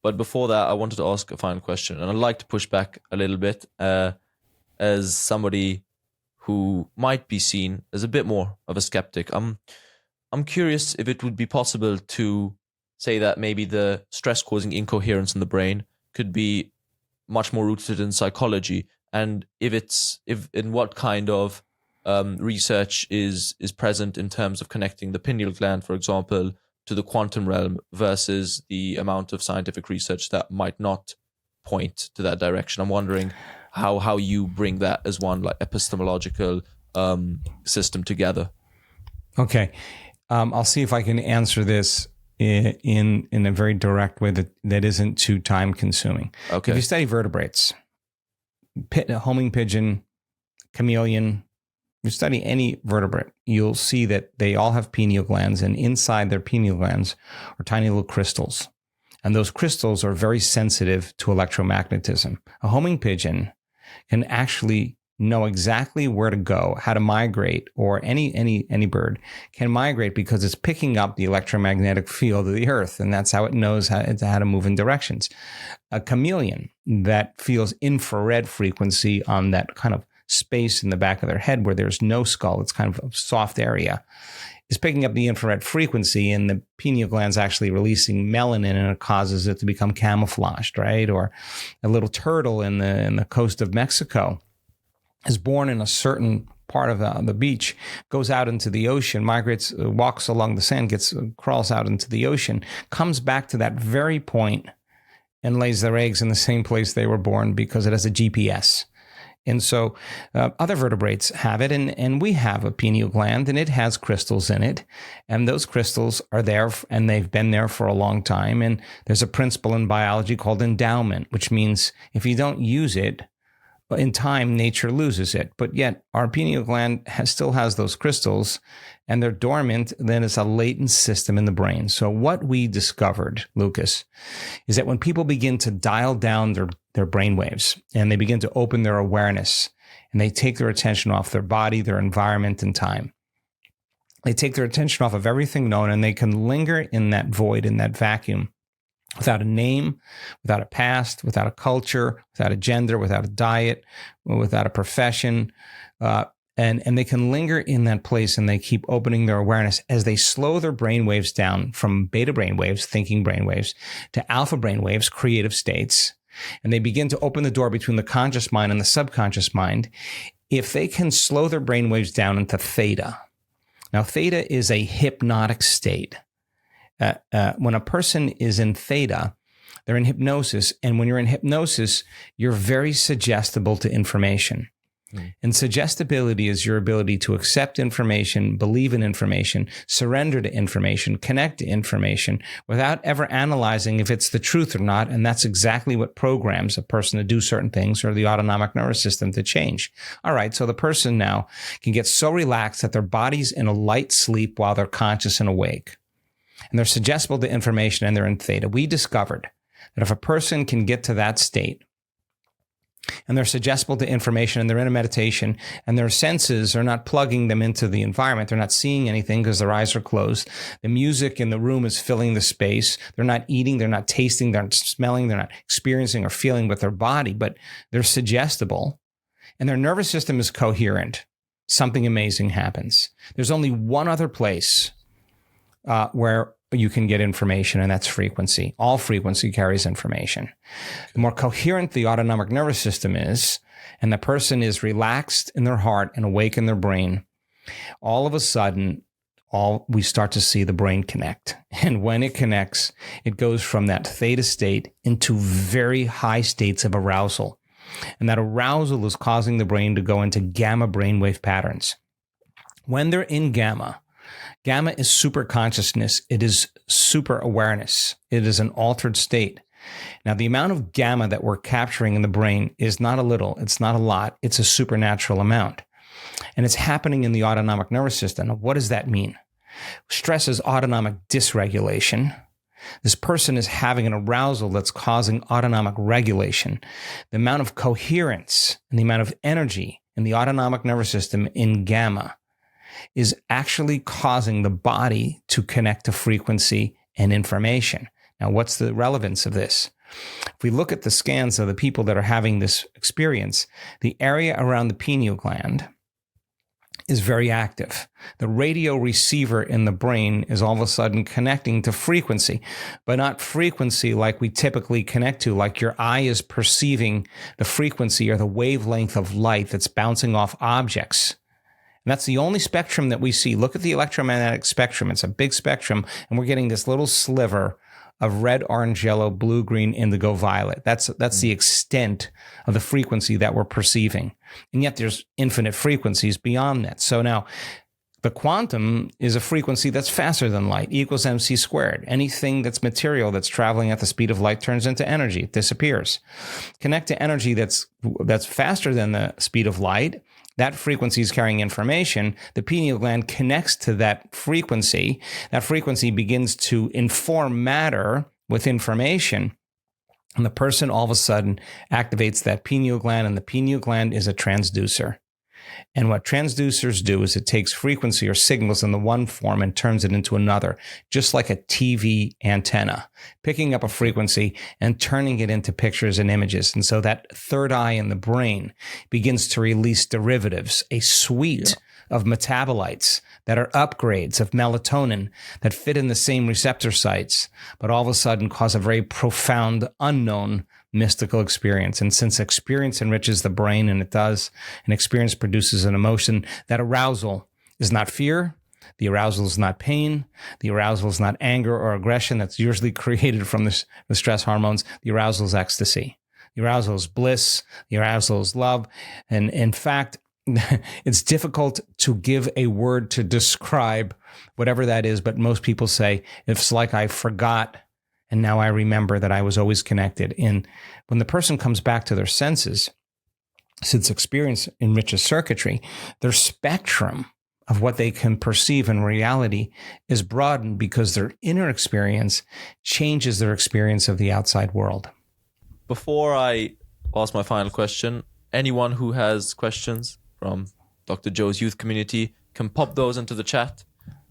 But before that, I wanted to ask a final question, and I'd like to push back a little bit as somebody who might be seen as a bit more of a skeptic. I'm curious if it would be possible to say that maybe the stress-causing incoherence in the brain could be much more rooted in psychology, and if in what kind of research is present in terms of connecting the pineal gland, for example, to the quantum realm versus the amount of scientific research that might not point to that direction. I'm wondering how you bring that as one like epistemological system together. Okay. I'll see if I can answer this in a very direct way that isn't too time consuming. Okay. If you study vertebrates, homing pigeon, chameleon, you study any vertebrate, you'll see that they all have pineal glands, and inside their pineal glands are tiny little crystals. And those crystals are very sensitive to electromagnetism. A homing pigeon can actually know exactly where to go, how to migrate, or any bird can migrate because it's picking up the electromagnetic field of the earth, and that's how it knows how to move in directions. A chameleon that feels infrared frequency on that kind of space in the back of their head where there's no skull, it's kind of a soft area, is picking up the infrared frequency, and the pineal gland's actually releasing melanin, and it causes it to become camouflaged, right? Or a little turtle in the coast of Mexico is born in a certain part of the beach, goes out into the ocean, migrates, walks along the sand, crawls out into the ocean, comes back to that very point and lays their eggs in the same place they were born because it has a GPS. And so other vertebrates have it, and we have a pineal gland, and it has crystals in it. And those crystals are there, and they've been there for a long time. And there's a principle in biology called endowment, which means if you don't use it, in time, nature loses it. But yet our pineal gland still has those crystals, and they're dormant. Then it's a latent system in the brain. So what we discovered, Lucas, is that when people begin to dial down their brain waves, and they begin to open their awareness, and they take their attention off their body, their environment, and time, they take their attention off of everything known, and they can linger in that void, in that vacuum, without a name, without a past, without a culture, without a gender, without a diet, without a profession. And they can linger in that place, and they keep opening their awareness as they slow their brain waves down from beta brain waves, thinking brain waves, to alpha brain waves, creative states. And they begin to open the door between the conscious mind and the subconscious mind. If they can slow their brain waves down into theta. Now, theta is a hypnotic state. When a person is in theta, they're in hypnosis. And when you're in hypnosis, you're very suggestible to information. And suggestibility is your ability to accept information, believe in information, surrender to information, connect to information without ever analyzing if it's the truth or not. And that's exactly what programs a person to do certain things, or the autonomic nervous system to change. All right, so the person now can get so relaxed that their body's in a light sleep while they're conscious and awake. And they're suggestible to information, and they're in theta. We discovered that if a person can get to that state, and they're suggestible to information, and they're in a meditation, and their senses are not plugging them into the environment, they're not seeing anything because their eyes are closed. The music in the room is filling the space. They're not eating, they're not tasting, they're not smelling, they're not experiencing or feeling with their body, but they're suggestible. And their nervous system is coherent. Something amazing happens. There's only one other place where you can get information, and that's frequency. All frequency carries information. The more coherent the autonomic nervous system is, and the person is relaxed in their heart and awake in their brain, all of a sudden, we start to see the brain connect. And when it connects, it goes from that theta state into very high states of arousal. And that arousal is causing the brain to go into gamma brainwave patterns. When they're in gamma is super consciousness. It is super awareness. It is an altered state. Now, the amount of gamma that we're capturing in the brain is not a little. It's not a lot. It's a supernatural amount. And it's happening in the autonomic nervous system. Now, what does that mean? Stress is autonomic dysregulation. This person is having an arousal that's causing autonomic regulation. The amount of coherence and the amount of energy in the autonomic nervous system in gamma is actually causing the body to connect to frequency and information. Now, what's the relevance of this? If we look at the scans of the people that are having this experience, the area around the pineal gland is very active. The radio receiver in the brain is all of a sudden connecting to frequency, but not frequency like we typically connect to, like your eye is perceiving the frequency or the wavelength of light that's bouncing off objects. And that's the only spectrum that we see. Look at the electromagnetic spectrum. It's a big spectrum, and we're getting this little sliver of red, orange, yellow, blue, green, indigo, violet. That's the extent of the frequency that we're perceiving. And yet there's infinite frequencies beyond that. So now the quantum is a frequency that's faster than light, E equals mc squared. Anything that's material that's traveling at the speed of light turns into energy. It disappears. Connect to energy that's faster than the speed of light. That frequency is carrying information. The pineal gland connects to that frequency. That frequency begins to inform matter with information. And the person all of a sudden activates that pineal gland, and the pineal gland is a transducer. And what transducers do is it takes frequency or signals in the one form and turns it into another, just like a TV antenna, picking up a frequency and turning it into pictures and images. And so that third eye in the brain begins to release derivatives, a suite of metabolites that are upgrades of melatonin that fit in the same receptor sites, but all of a sudden cause a very profound, unknown mystical experience. And since experience enriches the brain, and it does, and experience produces an emotion, that arousal is not fear, the arousal is not pain, the arousal is not anger or aggression that's usually created from the stress hormones. The arousal is ecstasy. The arousal is bliss. The arousal is love. And in fact, it's difficult to give a word to describe whatever that is, but most people say it's like I forgot and now I remember that I was always connected. And when the person comes back to their senses, since experience enriches circuitry, their spectrum of what they can perceive in reality is broadened because their inner experience changes their experience of the outside world. Before I ask my final question, anyone who has questions from Dr. Joe's youth community can pop those into the chat,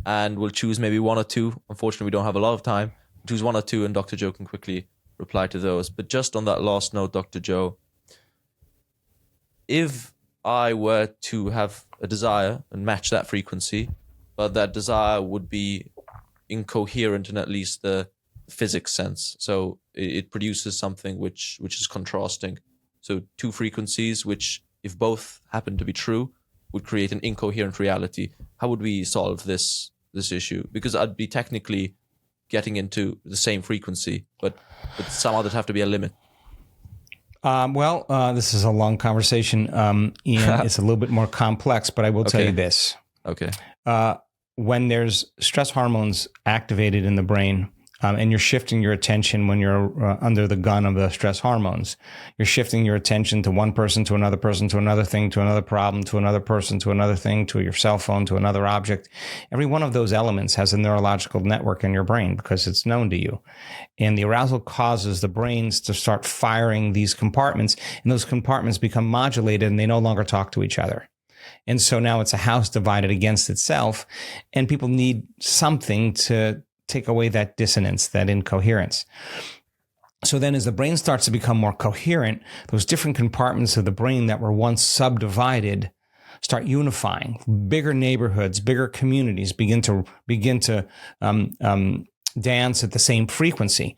and we'll choose maybe one or two. Unfortunately, we don't have a lot of time. Choose one or two, and Dr. Joe can quickly reply to those. But just on that last note, Dr. Joe, if I were to have a desire and match that frequency, but that desire would be incoherent in at least the physics sense, so it produces something which is contrasting. So two frequencies which, if both happen to be true, would create an incoherent reality. How would we solve this issue? Because I'd be technically getting into the same frequency, but somehow there'd have to be a limit. This is a long conversation, Ian. It's a little bit more complex, but I will tell you this. Okay. When there's stress hormones activated in the brain, and you're shifting your attention when you're under the gun of the stress hormones, you're shifting your attention to one person, to another person, to another thing, to another problem, to another person, to another thing, to your cell phone, to another object. Every one of those elements has a neurological network in your brain because it's known to you. And the arousal causes the brains to start firing these compartments, and those compartments become modulated and they no longer talk to each other. And so now it's a house divided against itself, and people need something to take away that dissonance, that incoherence. So then as the brain starts to become more coherent, those different compartments of the brain that were once subdivided start unifying. Bigger neighborhoods, bigger communities begin to dance at the same frequency.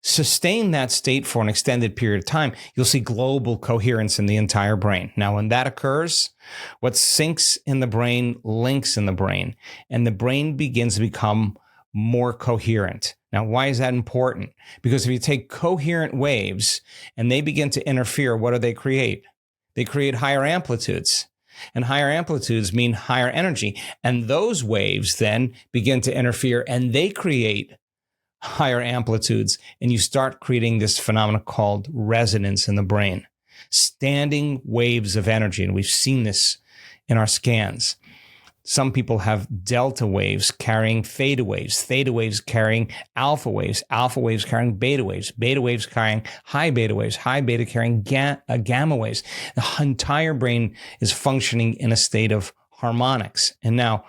Sustain that state for an extended period of time, you'll see global coherence in the entire brain. Now, when that occurs, what syncs in the brain links in the brain, and the brain begins to become more coherent. Now, why is that important? Because if you take coherent waves and they begin to interfere, what do they create? They create higher amplitudes. And higher amplitudes mean higher energy. And those waves then begin to interfere and they create higher amplitudes. And you start creating this phenomenon called resonance in the brain. Standing waves of energy. And we've seen this in our scans. Some people have delta waves carrying theta waves carrying alpha waves carrying beta waves carrying high beta carrying gamma waves. The entire brain is functioning in a state of harmonics. And now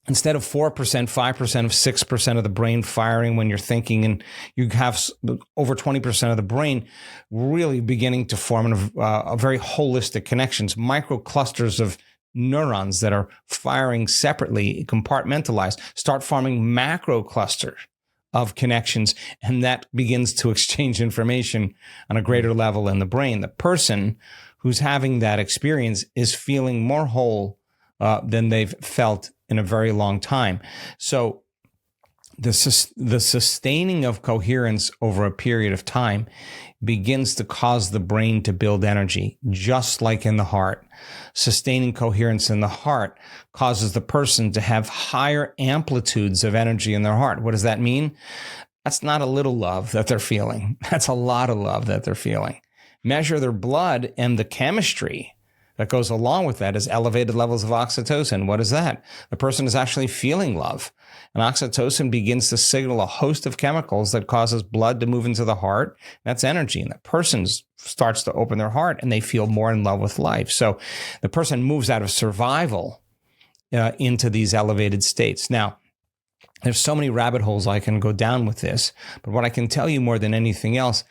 instead of 4%, 5% of 6% of the brain firing when you're thinking, and you have over 20% of the brain really beginning to form a very holistic connections, micro clusters of neurons that are firing separately, compartmentalized, start forming macro clusters of connections, and that begins to exchange information on a greater level in the brain. The person who's having that experience is feeling more whole than they've felt in a very long time. So the sustaining of coherence over a period of time begins to cause the brain to build energy, just like in the heart. Sustaining coherence in the heart causes the person to have higher amplitudes of energy in their heart. What does that mean? That's not a little love that they're feeling. That's a lot of love that they're feeling. Measure their blood, and the chemistry that goes along with that is elevated levels of oxytocin. What is that? The person is actually feeling love. And oxytocin begins to signal a host of chemicals that causes blood to move into the heart. That's energy. And the person starts to open their heart and they feel more in love with life. So the person moves out of survival into these elevated states. Now, there's so many rabbit holes I can go down with this, but what I can tell you more than anything else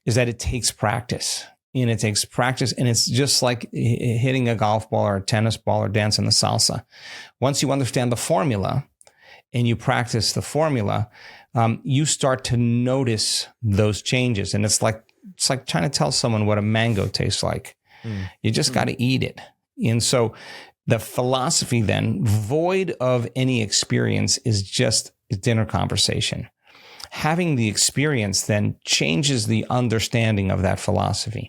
is that it takes practice. And it takes practice, and it's just like hitting a golf ball or a tennis ball or dancing the salsa. Once you understand the formula and you practice the formula, you start to notice those changes. And it's like trying to tell someone what a mango tastes like. You just got to eat it. And so the philosophy then, void of any experience, is just a dinner conversation. Having the experience then changes the understanding of that philosophy.